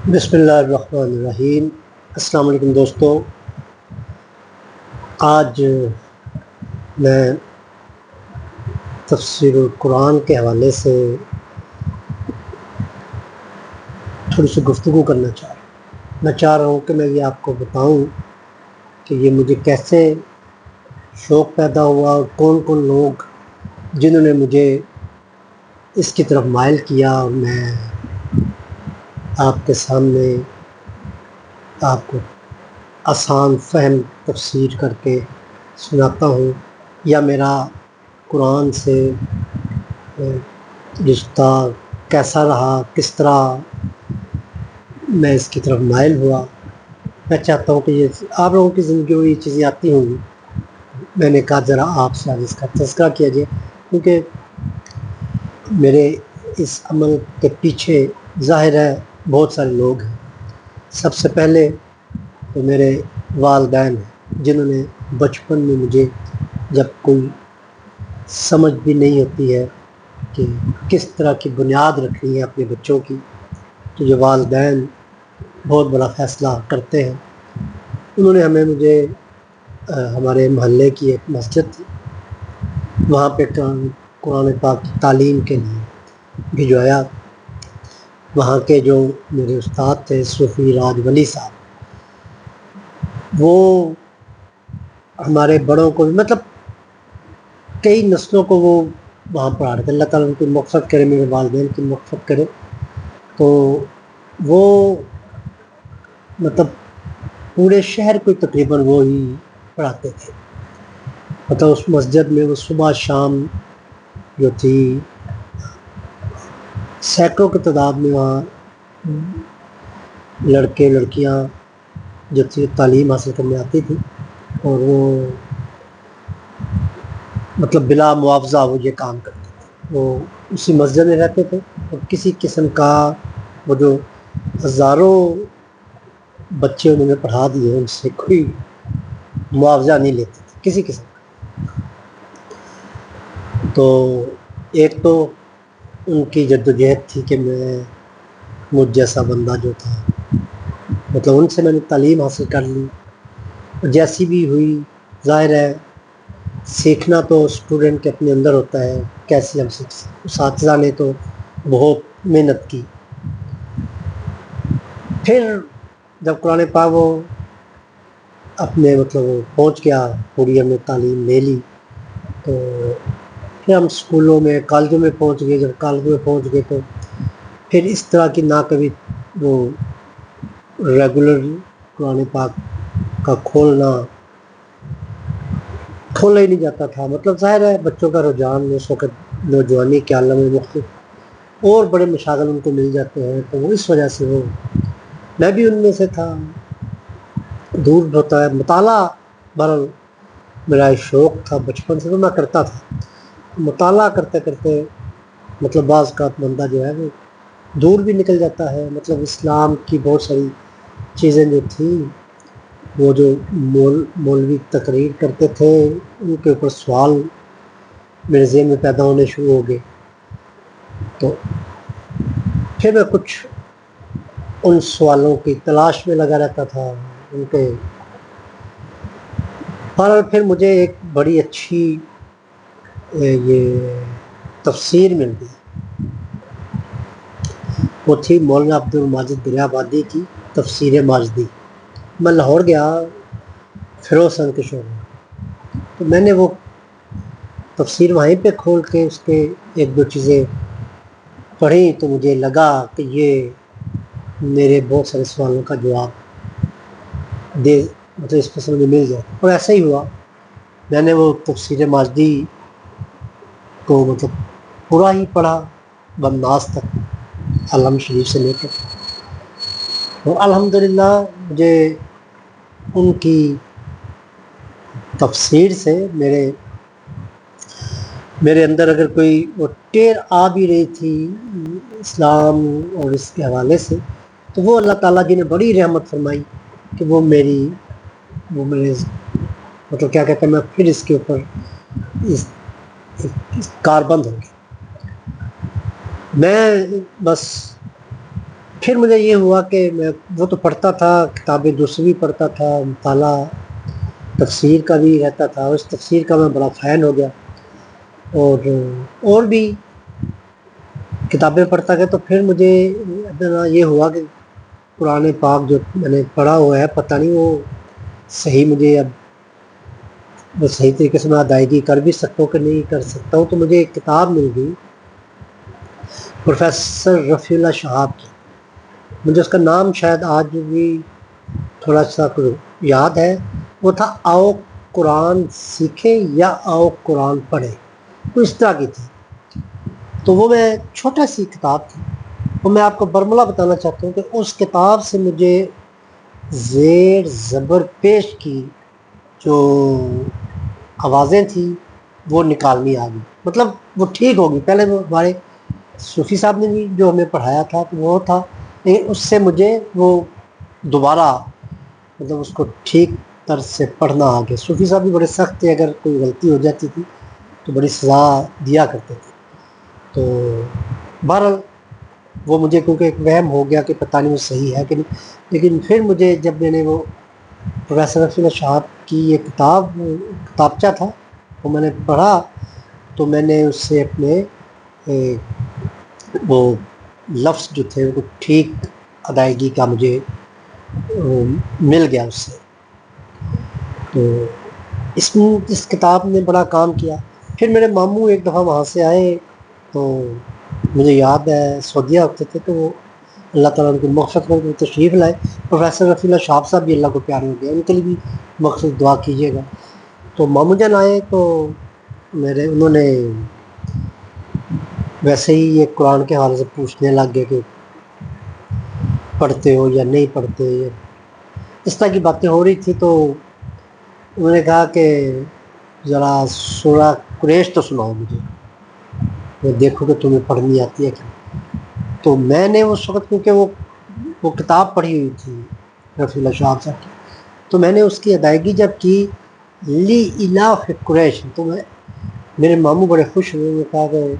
بسم اللہ الرحمن الرحیم۔ السلام علیکم دوستو، آج میں تفسیر القرآن کے حوالے سے تھوڑی سی گفتگو کرنا چاہ رہا ہوں۔ میں چاہ رہا ہوں کہ میں یہ آپ کو بتاؤں کہ یہ مجھے کیسے شوق پیدا ہوا اور کون کون لوگ جنہوں نے مجھے اس کی طرف مائل کیا، اور میں آپ کے سامنے آپ کو آسان فہم تفسیر کر کے سناتا ہوں، یا میرا قرآن سے رشتہ کیسا رہا، کس طرح میں اس کی طرف مائل ہوا۔ میں چاہتا ہوں کہ یہ آپ لوگوں کی زندگی میں یہ چیزیں آتی ہوں گی، میں نے کہا ذرا آپ سے آج اس کا تذکرہ کیا جائے، کیونکہ میرے اس عمل کے پیچھے ظاہر ہے بہت سارے لوگ ہیں۔ سب سے پہلے تو میرے والدین ہیں، جنہوں نے بچپن میں مجھے، جب کوئی سمجھ بھی نہیں ہوتی ہے کہ کس طرح کی بنیاد رکھنی ہے اپنے بچوں کی، تو یہ والدین بہت بڑا فیصلہ کرتے ہیں۔ انہوں نے مجھے ہمارے محلے کی ایک مسجد تھی، وہاں پہ قرآن پاک کی تعلیم کے لیے بھجوایا۔ وہاں کے جو میرے استاد تھے صوفی راج ولی صاحب، وہ ہمارے بڑوں کو مطلب کئی نسلوں کو وہ وہاں پڑھا رہے تھے۔ اللہ تعالیٰ ان کی مغفرت کرے، میرے والدین کی مغفرت کرے۔ تو وہ مطلب پورے شہر کو تقریباً وہ ہی پڑھاتے تھے۔ مطلب اس مسجد میں وہ صبح شام جو تھی سینکڑوں کی تعداد میں وہاں لڑکے لڑکیاں جو تھی تعلیم حاصل کرنے آتی تھی، اور وہ مطلب بلا معاوضہ وہ یہ کام کرتے تھے۔ وہ اسی مسجد میں رہتے تھے، اور کسی قسم کا وہ جو ہزاروں بچے انہوں نے پڑھا دیے، ان سے کوئی معاوضہ نہیں لیتے تھے کسی قسم کا۔ تو ایک تو ان کی جدوجہد تھی کہ میں مجھ جیسا بندہ جو تھا، مطلب ان سے میں نے تعلیم حاصل کر لی، جیسی بھی ہوئی۔ ظاہر ہے سیکھنا تو اسٹوڈنٹ کے اپنے اندر ہوتا ہے، کیسے ہم اساتذہ نے تو بہت محنت کی۔ پھر جب قرآن پاک وہ اپنے مطلب وہ پہنچ گیا، پوری ہم نے تعلیم لے لی، تو پھر ہم اسکولوں میں کالجوں میں پہنچ گئے۔ جب کالجوں میں پہنچ گئے تو پھر اس طرح کی نہ کبھی وہ ریگولر قرآن پاک کا کھولا ہی نہیں جاتا تھا۔ مطلب ظاہر ہے بچوں کا رجحان اس وقت نوجوانی کے عالم میں مختلف اور بڑے مشاغل ان کو مل جاتے ہیں، تو وہ اس وجہ سے وہ میں بھی ان میں سے تھا۔ دور ہوتا ہے مطالعہ، بہرحال میرا شوق تھا بچپن سے، تو میں کرتا تھا۔ مطالعہ کرتے کرتے مطلب بعض کا بندہ جو ہے وہ دور بھی نکل جاتا ہے۔ مطلب اسلام کی بہت ساری چیزیں جو تھیں، وہ جو مولوی تقریر کرتے تھے، ان کے اوپر سوال میرے ذہن میں پیدا ہونے شروع ہو گئے۔ تو پھر میں کچھ ان سوالوں کی تلاش میں لگا رہتا تھا، ان کے اور پھر مجھے ایک بڑی اچھی یہ تفسیر مل گئی، وہ تھی مولانا عبد الماجد دریا آبادی کی تفسیر ماجدی۔ میں لاہور گیا فیروز خان کے شعبے، تو میں نے وہ تفسیر وہیں پہ کھول کے اس کے ایک دو چیزیں پڑھی، تو مجھے لگا کہ یہ میرے بہت سارے سوالوں کا جواب دے، مطلب اس قسم میں مل جائے۔ اور ایسا ہی ہوا، میں نے وہ تفسیر ماجدی کو مطلب پورا ہی پڑھا بنداس تک، علم شریف سے لے کر، اور الحمدللہ مجھے ان کی تفسیر سے میرے اندر اگر کوئی وہ ٹیر آ بھی رہی تھی اسلام اور اس کے حوالے سے، تو وہ اللہ تعالیٰ جی نے بڑی رحمت فرمائی کہ وہ میرے مطلب کیا کہتے ہیں، میں پھر اس کے اوپر اس کاربند ہو گیا۔ میں بس پھر مجھے یہ ہوا کہ میں وہ تو پڑھتا تھا، کتابیں دوسری پڑھتا تھا، مطالعہ تفسیر کا بھی رہتا تھا، اس تفسیر کا میں بڑا فین ہو گیا، اور بھی کتابیں پڑھتا گیا۔ تو پھر مجھے یہ ہوا کہ قرآن پاک جو میں نے پڑھا ہوا ہے پتہ نہیں وہ صحیح مجھے اب وہ صحیح طریقے سے میں ادائیگی کر بھی سکتا ہوں کہ نہیں کر سکتا ہوں۔ تو مجھے ایک کتاب مل گئی پروفیسر رفیع اللہ شہاب کی، مجھے اس کا نام شاید آج بھی تھوڑا سا یاد ہے، وہ تھا آؤ قرآن سیکھیں یا آؤ قرآن پڑھیں، تو اس طرح کی تھی۔ تو وہ میں چھوٹا سی کتاب تھی، وہ میں آپ کو برملا بتانا چاہتا ہوں کہ اس کتاب سے مجھے زیر زبر پیش کی جو آوازیں تھیں وہ نکالنی آ گئی، مطلب وہ ٹھیک ہوگی۔ پہلے وہ ہمارے صوفی صاحب نے بھی جو ہمیں پڑھایا تھا تو وہ تھا، لیکن اس سے مجھے وہ دوبارہ مطلب اس کو ٹھیک طرح سے پڑھنا آ گیا۔ صوفی صاحب بھی بڑے سخت تھے، اگر کوئی غلطی ہو جاتی تھی تو بڑی سزا دیا کرتے تھے۔ تو بہرحال وہ مجھے کیونکہ ایک وہم ہو گیا کہ پتہ نہیں وہ صحیح ہے کہ نہیں، لیکن پھر مجھے جب میں نے وہ پروفیسر رفیع اللہ شہاب کی یہ کتابچہ تھا وہ میں نے پڑھا، تو میں نے اس سے اپنے وہ لفظ جو تھے وہ ٹھیک ادائیگی کا مجھے مل گیا اس سے۔ تو اس کتاب نے بڑا کام کیا۔ پھر میرے ماموں ایک دفعہ وہاں سے آئے، تو مجھے یاد ہے سعودیہ ہوتے تھے، تو وہ اللہ تعالیٰ ان کی مغفرت میں تشریف لائے۔ پروفیسر رفیع اللہ شہاب صاحب بھی اللہ کو پیارے ہو گئے، ان کے لیے بھی مخصوص دعا کیجیے گا۔ تو ماموں جان آئے تو انہوں نے ویسے ہی یہ قرآن کے حوالے سے پوچھنے لگ گئے کہ پڑھتے ہو یا نہیں پڑھتے، اس طرح کی باتیں ہو رہی تھی۔ تو انہوں نے کہا کہ ذرا سورہ قریش تو سناؤ مجھے، میں دیکھو کہ تمہیں پڑھنی آتی ہے کیا۔ تو میں نے اس وقت کیونکہ وہ کتاب پڑھی ہوئی تھی رفیع اللہ شہاب صاحب کی، تو میں نے اس کی ادائیگی جب کی لی الاف قریش، تو میرے ماموں بڑے خوش ہوئے۔ انہوں نے کہا کہ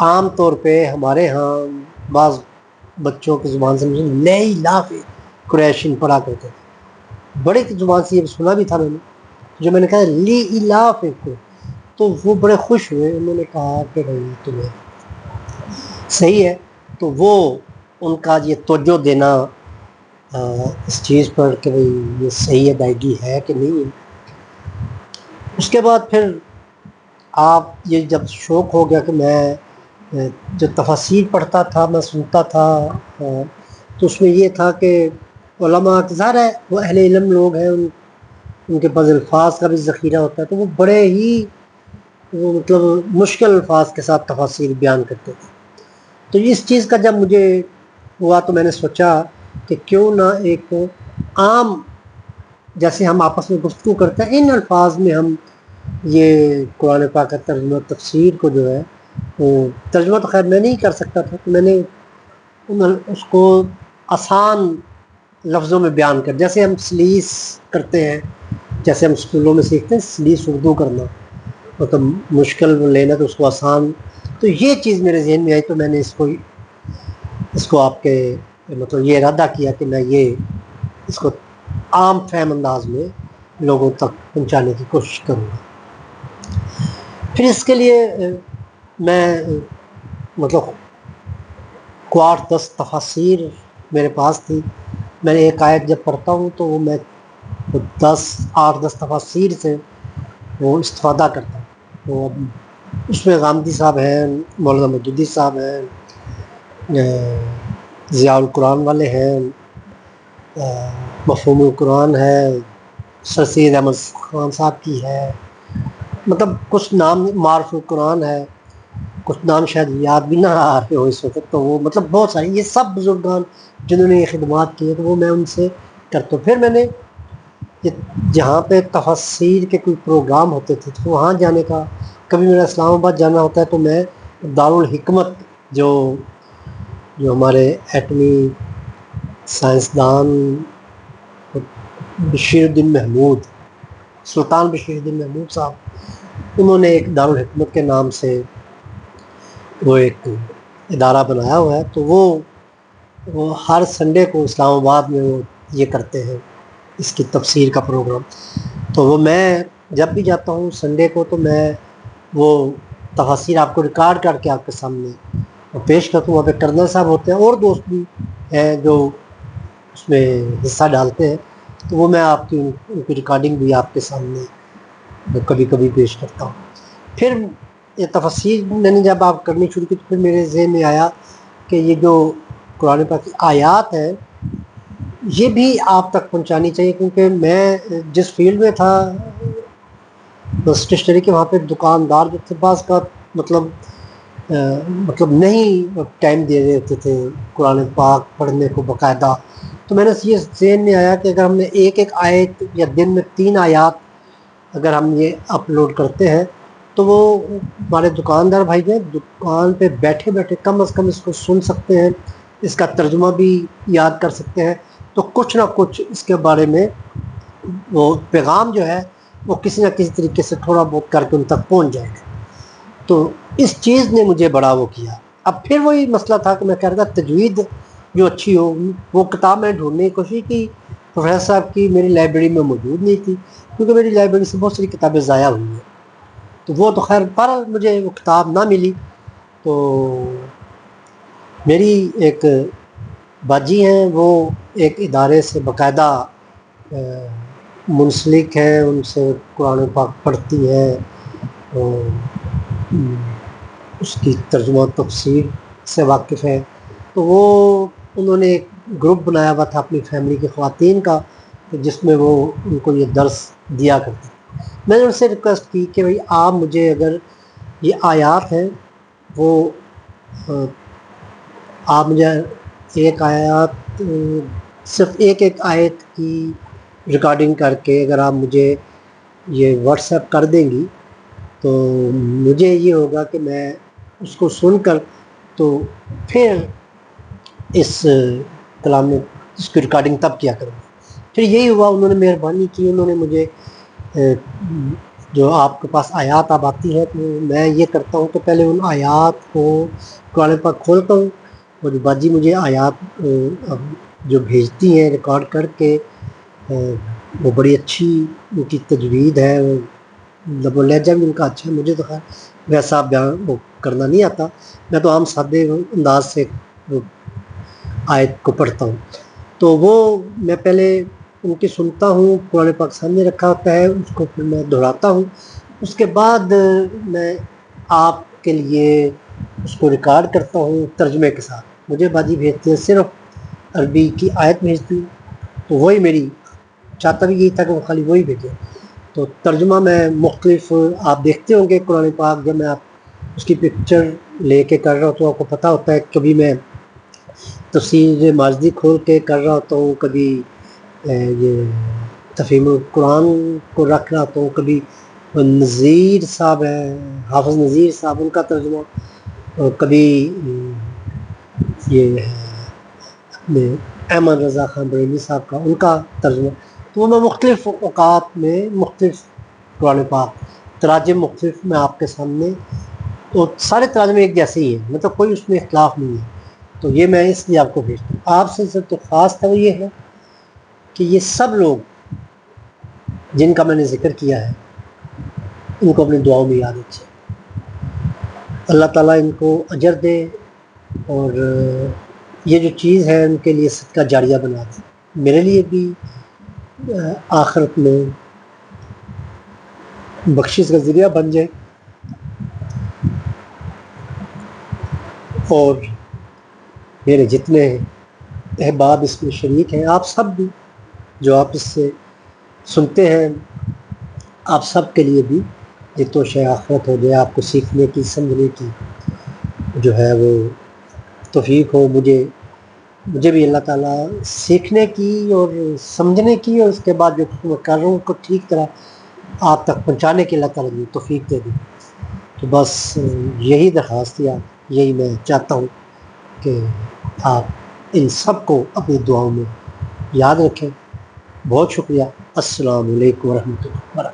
عام طور پہ ہمارے ہاں بعض بچوں کی زبان سے لے الاف قریشن پڑھا کرتے تھے، بڑے کی زبان سے یہ سنا بھی تھا میں نے، جو میں نے کہا لی الاف، تو وہ بڑے خوش ہوئے۔ انہوں نے کہا کہ بھائی تمہیں صحیح ہے، تو وہ ان کا یہ توجہ دینا اس چیز پر کہ بھئی یہ صحیح ادائیگی ہے کہ نہیں ہے۔ اس کے بعد پھر آپ یہ جب شوق ہو گیا کہ میں جو تفاسیر پڑھتا تھا میں سنتا تھا، تو اس میں یہ تھا کہ علماء ظاہر ہے وہ اہل علم لوگ ہیں، ان کے پاس الفاظ کا بھی ذخیرہ ہوتا ہے، تو وہ بڑے ہی وہ مطلب مشکل الفاظ کے ساتھ تفاسیر بیان کرتے تھے۔ تو اس چیز کا جب مجھے ہوا تو میں نے سوچا کہ کیوں نہ ایک عام جیسے ہم آپس میں گفتگو کرتے ہیں ان الفاظ میں ہم یہ قرآن پاک کا ترجمہ تفسیر کو جو ہے وہ ترجمہ تو خیر میں نہیں کر سکتا تھا، تو میں نے اس کو آسان لفظوں میں بیان کر، جیسے ہم سلیس کرتے ہیں، جیسے ہم اسکولوں میں سیکھتے ہیں سلیس اردو کرنا، مطلب مشکل لینا تو اس کو آسان، تو یہ چیز میرے ذہن میں آئی، تو میں نے اس کو آپ کے مطلب یہ ارادہ کیا کہ میں یہ اس کو عام فہم انداز میں لوگوں تک پہنچانے کی کوشش کروں گا۔ پھر اس کے لیے میں مطلب کو 8-10 تفاسیر میرے پاس تھی، میں نے ایک آیت جب پڑھتا ہوں تو وہ میں 8-10 تفاسیر سے وہ استفادہ کرتا ہوں۔ تو اس میں غامدی صاحب ہیں، مولانا مودودی صاحب ہیں، ضیاء القرآن والے ہیں، مفہوم القرآن ہے، سر سید احمد خان صاحب کی ہے، مطلب کچھ نام معرف القرآن ہے، کچھ نام شاید یاد بھی نہ آ رہے ہو اس وقت، تو وہ مطلب بہت ساری یہ سب بزرگان جنہوں نے یہ خدمات کی ہیں تو وہ میں ان سے کرتا ہوں۔ پھر میں نے جہاں پہ تفسیر کے کوئی پروگرام ہوتے تھے تو وہاں جانے کا، کبھی میرا اسلام آباد جانا ہوتا ہے تو میں دارالحکمت جو ہمارے ایٹمی سائنسدان بشیر الدین محمود، سلطان بشیر الدین محمود صاحب، انہوں نے ایک دارالحکمت کے نام سے وہ ایک ادارہ بنایا ہوا ہے، تو وہ وہ ہر سنڈے کو اسلام آباد میں وہ یہ کرتے ہیں اس کی تفسیر کا پروگرام. تو وہ میں جب بھی جاتا ہوں سنڈے کو تو میں وہ تفاسیر آپ کو ریکارڈ کر کے آپ کے سامنے پیش کرتا ہوں. وہاں پہ کرنل صاحب ہوتے ہیں اور دوست بھی ہیں جو اس میں حصہ ڈالتے ہیں. تو وہ میں آپ کی ان کی ریکارڈنگ بھی آپ کے سامنے کبھی کبھی پیش کرتا ہوں. پھر یہ تفسیر میں نے جب آپ کرنی شروع کی تو پھر میرے ذہن میں آیا کہ یہ جو قرآن پاک کی آیات ہے یہ بھی آپ تک پہنچانی چاہیے، کیونکہ میں جس فیلڈ میں تھا اسٹیشنری کے وہاں پہ دکاندار جو تھے بعض کا مطلب نہیں ٹائم دے دیتے تھے قرآن پاک پڑھنے کو باقاعدہ. تو میں نے یہ ذہن میں آیا کہ اگر ہم نے ایک آیت یا دن میں 3 آیات اگر ہم یہ اپلوڈ کرتے ہیں تو وہ ہمارے دکاندار بھائی جو دکان پہ بیٹھے بیٹھے کم از کم اس کو سن سکتے ہیں، اس کا ترجمہ بھی یاد کر سکتے ہیں. تو کچھ نہ کچھ اس کے بارے میں وہ پیغام جو ہے وہ کسی نہ کسی طریقے سے تھوڑا بہت کر کے ان تک پہنچ جائے گا. تو اس چیز نے مجھے بڑا وہ کیا. اب پھر وہی مسئلہ تھا کہ میں کہہ رہا تھا تجوید جو اچھی ہو، وہ کتاب میں ڈھونڈنے کی کوشش کی. پروفیسر صاحب کی میری لائبریری میں موجود نہیں تھی، کیونکہ میری لائبریری سے بہت ساری کتابیں ضائع ہوئی ہیں. تو وہ تو خیر پر مجھے وہ کتاب نہ ملی. تو میری ایک باجی ہیں وہ ایک ادارے سے باقاعدہ منسلک ہیں، ان سے قرآن پاک پڑھتی ہیں اور اس کی ترجمہ تفسیر سے واقف ہے. تو وہ انہوں نے ایک گروپ بنایا ہوا تھا اپنی فیملی کی خواتین کا جس میں وہ ان کو یہ درس دیا کرتی. میں نے ان سے ریکویسٹ کی کہ بھائی آپ مجھے اگر یہ آیات ہیں وہ آپ مجھے ایک آیات صرف ایک آیت کی ریکارڈنگ کر کے اگر آپ مجھے یہ واٹس ایپ کر دیں گی تو مجھے یہ ہوگا کہ میں اس کو سن کر تو پھر اس کلام میں اس کی ریکارڈنگ تب کیا کروں. پھر یہی ہوا، انہوں نے مہربانی کی، انہوں نے مجھے جو آپ کے پاس آیات اب آتی ہے تو میں یہ کرتا ہوں کہ پہلے ان آیات کو قرآن پاک کھولتا ہوں اور باجی مجھے آیات جو بھیجتی ہیں ریکارڈ کر کے وہ بڑی اچھی ان کی تجوید ہے، لب و لہجہ بھی ان کا اچھا ہے. مجھے تو خیر ویسا بیان وہ کرنا نہیں آتا، میں تو عام سادے انداز سے آیت کو پڑھتا ہوں. تو وہ میں پہلے ان کی سنتا ہوں، قرآن پاک سامنے رکھا ہوتا ہے، اس کو پھر میں دہراتا ہوں. اس کے بعد میں آپ کے لیے اس کو ریکارڈ کرتا ہوں ترجمے کے ساتھ. مجھے باجی بھیجتے ہیں صرف عربی کی آیت بھیجتی ہوں، تو وہی میری چاہتا بھی یہی تھا کہ وہ خالی وہی بھیجے. تو ترجمہ میں مختلف آپ دیکھتے ہوں گے قرآن پاک جب میں آپ اس کی پکچر لے کے کر رہا ہوں تو آپ کو پتہ ہوتا ہے کبھی میں تفسیر ماجدی کھول کے کر رہا ہوتا ہوں، کبھی یہ تفہیم القرآن کو رکھ رہا ہوتا ہوں، کبھی نذیر صاحب ہیں حافظ نذیر صاحب ان کا ترجمہ، اور کبھی یہ احمد رضا خان بریلوی صاحب کا ان کا ترجمہ. تو وہ میں مختلف اوقات میں مختلف قرآن پاک تراجم مختلف میں آپ کے سامنے، تو سارے تراجم ایک جیسے ہی ہیں، مطلب کوئی اس میں اختلاف نہیں ہے. تو یہ میں اس لیے آپ کو بھیجتا ہوں. آپ سے صرف تو خاص تو یہ ہے کہ یہ سب لوگ جن کا میں نے ذکر کیا ہے ان کو اپنی دعاؤں میں یاد رکھیں. اللہ تعالیٰ ان کو اجر دے اور یہ جو چیز ہے ان کے لیے صدقہ جاریہ بنا دے، میرے لیے بھی آخرت میں بخشش کا ذریعہ بن جائے. اور میرے جتنے احباب اس میں شریک ہیں، آپ سب بھی جو آپ اس سے سنتے ہیں، آپ سب کے لیے بھی یہ تو شے آخرت ہو جائے، آپ کو سیکھنے کی سمجھنے کی جو ہے وہ توفیق ہو. مجھے بھی اللہ تعالیٰ سیکھنے کی اور سمجھنے کی اور اس کے بعد جو میں کر رہا ہوں اس کو ٹھیک طرح آپ تک پہنچانے کی اللہ تعالیٰ مجھے توفیق دے دی. تو بس یہی درخواست یا یہی میں چاہتا ہوں کہ آپ ان سب کو اپنی دعاؤں میں یاد رکھیں. بہت شکریہ. السلام علیکم ورحمۃ اللہ وبرکاتہ.